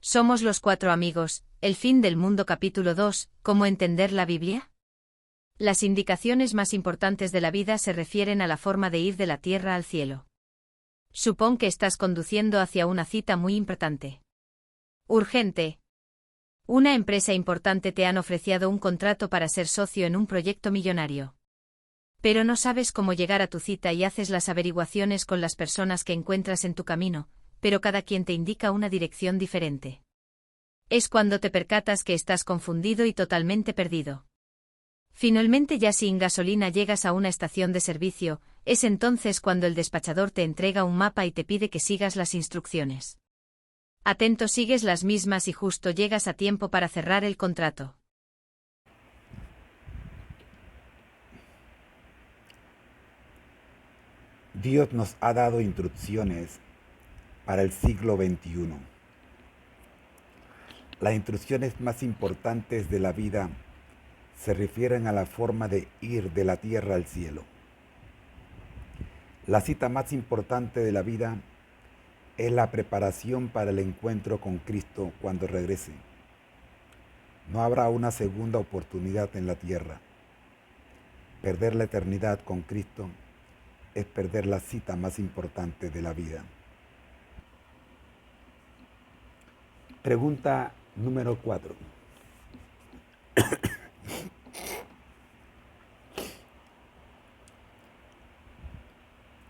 Somos los cuatro amigos, el fin del mundo capítulo 2, ¿cómo entender la Biblia? Las indicaciones más importantes de la vida se refieren a la forma de ir de la tierra al cielo. Supón que estás conduciendo hacia una cita muy importante. Urgente. Una empresa importante te han ofrecido un contrato para ser socio en un proyecto millonario. Pero no sabes cómo llegar a tu cita y haces las averiguaciones con las personas que encuentras en tu camino, pero cada quien te indica una dirección diferente. Es cuando te percatas que estás confundido y totalmente perdido. Finalmente, ya sin gasolina, llegas a una estación de servicio. Es entonces cuando el despachador te entrega un mapa y te pide que sigas las instrucciones. Atento, sigues las mismas y justo llegas a tiempo para cerrar el contrato. Dios nos ha dado instrucciones para el siglo XXI. Las instrucciones más importantes de la vida se refieren a la forma de ir de la tierra al cielo. La cita más importante de la vida es la preparación para el encuentro con Cristo cuando regrese. No habrá una segunda oportunidad en la tierra. Perder la eternidad con Cristo es perder la cita más importante de la vida. Pregunta número 4.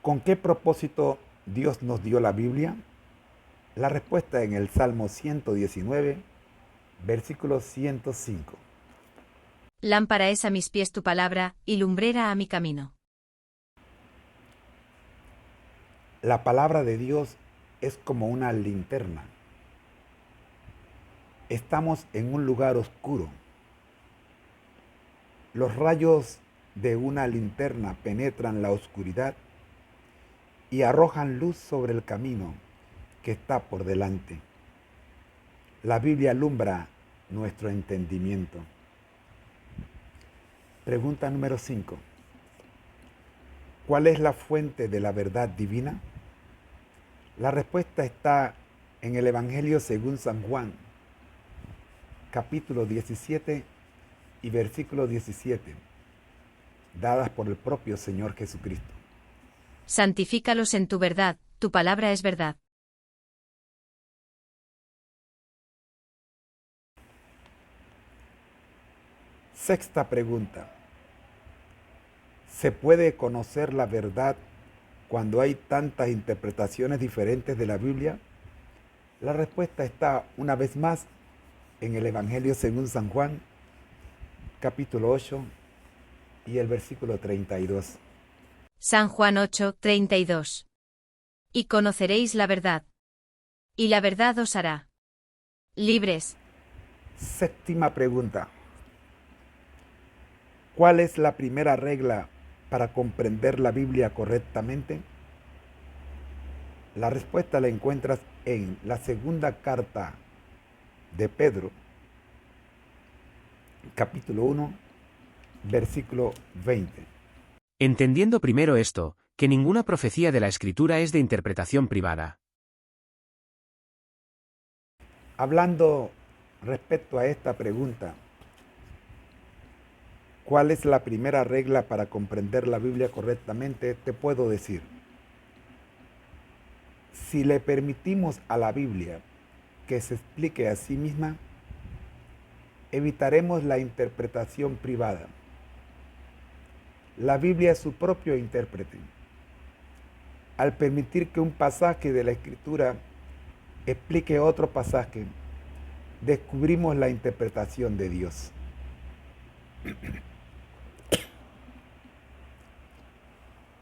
¿Con qué propósito Dios nos dio la Biblia? La respuesta en el Salmo 119, versículo 105. Lámpara es a mis pies tu palabra, y lumbrera a mi camino. La palabra de Dios es como una linterna. Estamos en un lugar oscuro. Los rayos de una linterna penetran la oscuridad y arrojan luz sobre el camino que está por delante. La Biblia alumbra nuestro entendimiento. Pregunta número 5. ¿Cuál es la fuente de la verdad divina? La respuesta está en el Evangelio según San Juan, capítulo 17 y versículo 17, dadas por el propio Señor Jesucristo. Santifícalos en tu verdad, tu palabra es verdad. Sexta pregunta. ¿Se puede conocer la verdad cuando hay tantas interpretaciones diferentes de la Biblia? La respuesta está una vez más en el Evangelio según San Juan, capítulo 8 y el versículo 32. San Juan 8, 32. Y conoceréis la verdad. Y la verdad os hará libres. Séptima pregunta. ¿Cuál es la primera regla para comprender la Biblia correctamente? La respuesta la encuentras en la segunda carta de Pedro, capítulo 1, versículo 20. Entendiendo primero esto, que ninguna profecía de la Escritura es de interpretación privada. Hablando respecto a esta pregunta, ¿cuál es la primera regla para comprender la Biblia correctamente? Te puedo decir, si le permitimos a la Biblia que se explique a sí misma, evitaremos la interpretación privada. La Biblia es su propio intérprete. Al permitir que un pasaje de la Escritura explique otro pasaje, descubrimos la interpretación de Dios.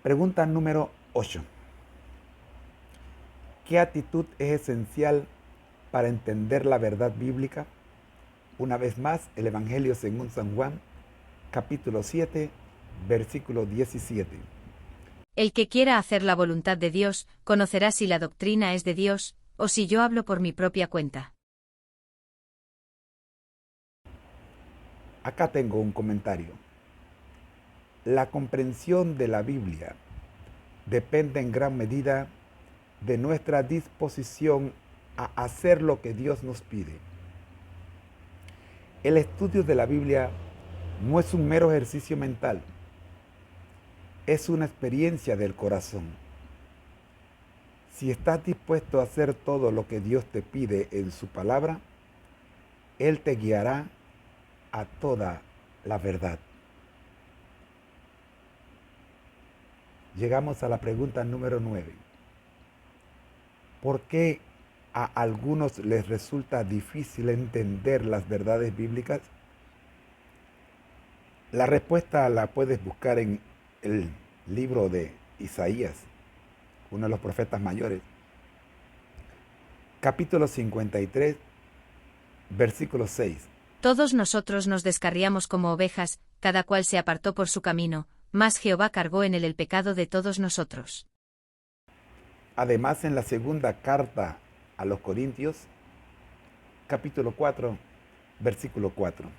Pregunta número 8. ¿Qué actitud es esencial para entender la verdad bíblica? Una vez más, el Evangelio según San Juan, capítulo 7, versículo 17. El que quiera hacer la voluntad de Dios, conocerá si la doctrina es de Dios, o si yo hablo por mi propia cuenta. Acá tengo un comentario. La comprensión de la Biblia depende en gran medida de nuestra disposición a hacer lo que Dios nos pide. El estudio de la Biblia no es un mero ejercicio mental, es una experiencia del corazón. Si estás dispuesto a hacer todo lo que Dios te pide en su palabra, Él te guiará a toda la verdad. Llegamos a la pregunta número 9. ¿Por qué a algunos les resulta difícil entender las verdades bíblicas? La respuesta la puedes buscar en el libro de Isaías, uno de los profetas mayores. Capítulo 53, versículo 6. Todos nosotros nos descarriamos como ovejas, cada cual se apartó por su camino, mas Jehová cargó en él el pecado de todos nosotros. Además, en la segunda carta a los Corintios, capítulo 4, versículo 4.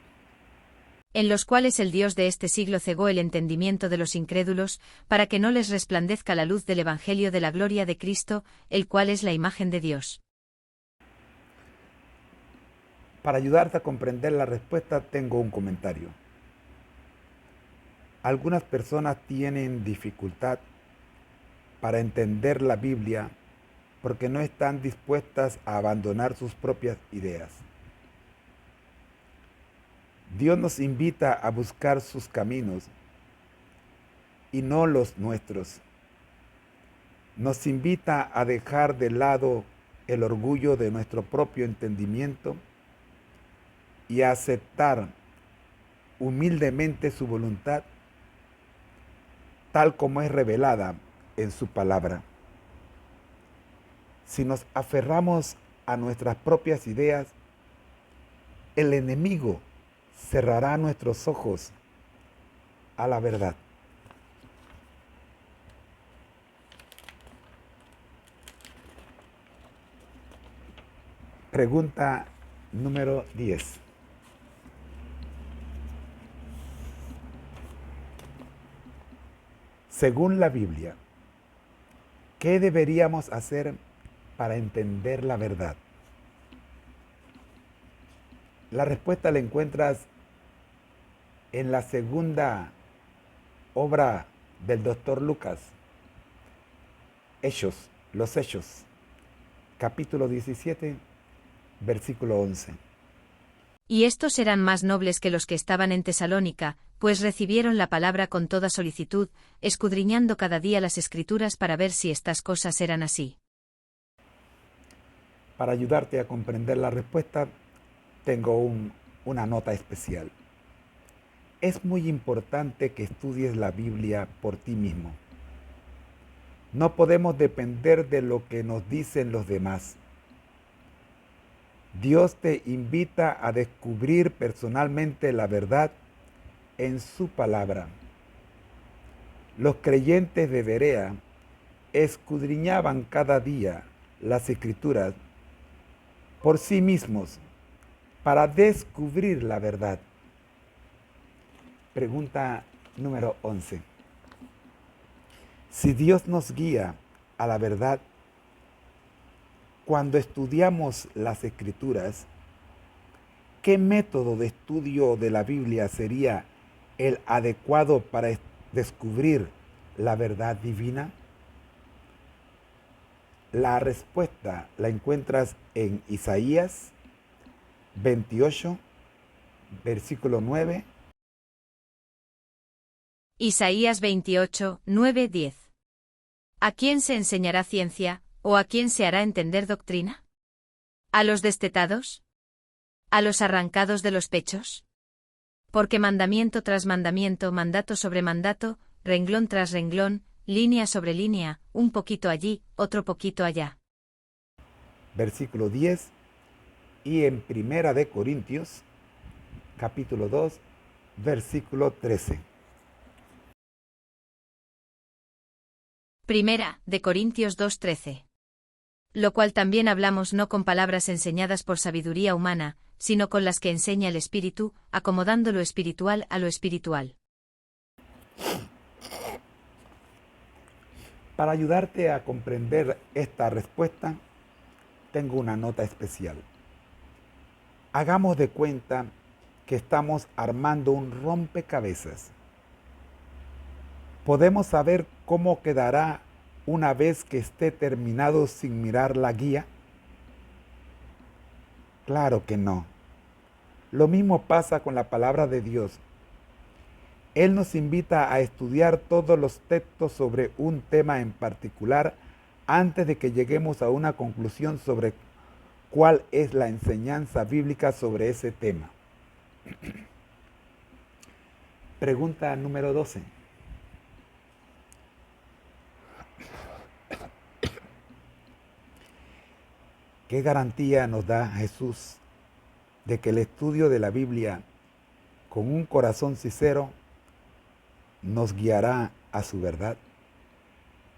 En los cuales el Dios de este siglo cegó el entendimiento de los incrédulos, para que no les resplandezca la luz del Evangelio de la gloria de Cristo, el cual es la imagen de Dios. Para ayudarte a comprender la respuesta, tengo un comentario. Algunas personas tienen dificultad para entender la Biblia porque no están dispuestas a abandonar sus propias ideas. Dios nos invita a buscar sus caminos y no los nuestros. Nos invita a dejar de lado el orgullo de nuestro propio entendimiento y a aceptar humildemente su voluntad tal como es revelada en su palabra. Si nos aferramos a nuestras propias ideas, el enemigo cerrará nuestros ojos a la verdad. Pregunta número 10. Según la Biblia, ¿qué deberíamos hacer para entender la verdad? La respuesta la encuentras en la segunda obra del doctor Lucas, Los Hechos, capítulo 17, versículo 11. Y estos eran más nobles que los que estaban en Tesalónica, pues recibieron la palabra con toda solicitud, escudriñando cada día las Escrituras para ver si estas cosas eran así. Para ayudarte a comprender la respuesta, tengo una nota especial. Es muy importante que estudies la Biblia por ti mismo. No podemos depender de lo que nos dicen los demás. Dios te invita a descubrir personalmente la verdad en su palabra. Los creyentes de Berea escudriñaban cada día las Escrituras por sí mismos para descubrir la verdad. Pregunta número 11. Si Dios nos guía a la verdad, cuando estudiamos las Escrituras, ¿qué método de estudio de la Biblia sería el adecuado para descubrir la verdad divina? La respuesta la encuentras en Isaías 28, versículo 9. Isaías 28, 9, 10. ¿A quién se enseñará ciencia, o a quién se hará entender doctrina? ¿A los destetados? ¿A los arrancados de los pechos? Porque mandamiento tras mandamiento, mandato sobre mandato, renglón tras renglón, línea sobre línea, un poquito allí, otro poquito allá. Versículo 10. Y en Primera de Corintios, capítulo 2, versículo 13. Primera de Corintios 2:13. Lo cual también hablamos no con palabras enseñadas por sabiduría humana, sino con las que enseña el Espíritu, acomodando lo espiritual a lo espiritual. Para ayudarte a comprender esta respuesta, tengo una nota especial. Hagamos de cuenta que estamos armando un rompecabezas. ¿Podemos saber cómo quedará una vez que esté terminado sin mirar la guía? Claro que no. Lo mismo pasa con la palabra de Dios. Él nos invita a estudiar todos los textos sobre un tema en particular antes de que lleguemos a una conclusión sobre cuál es la enseñanza bíblica sobre ese tema. Pregunta número 12. ¿Qué garantía nos da Jesús de que el estudio de la Biblia con un corazón sincero nos guiará a su verdad?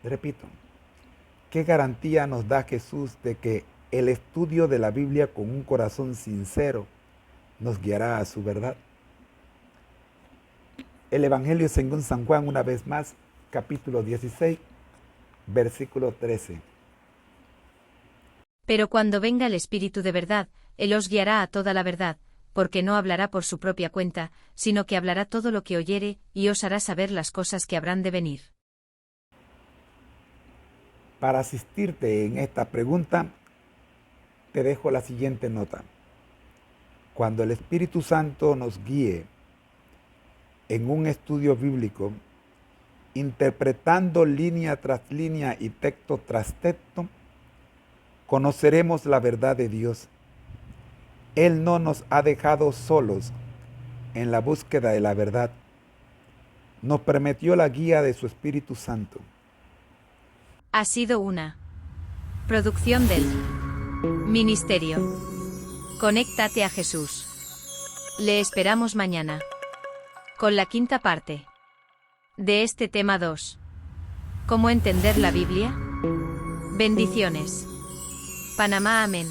Repito, ¿qué garantía nos da Jesús de que el estudio de la Biblia con un corazón sincero nos guiará a su verdad? El Evangelio según San Juan, una vez más, capítulo 16, versículo 13. Pero cuando venga el Espíritu de verdad, Él os guiará a toda la verdad, porque no hablará por su propia cuenta, sino que hablará todo lo que oyere, y os hará saber las cosas que habrán de venir. Para asistirte en esta pregunta, te dejo la siguiente nota. Cuando el Espíritu Santo nos guíe en un estudio bíblico, interpretando línea tras línea y texto tras texto, conoceremos la verdad de Dios. Él no nos ha dejado solos en la búsqueda de la verdad. Nos prometió la guía de su Espíritu Santo. Ha sido una producción del Ministerio. Conéctate a Jesús. Le esperamos mañana con la quinta parte de este tema 2. ¿Cómo entender la Biblia? Bendiciones. Panamá, amén.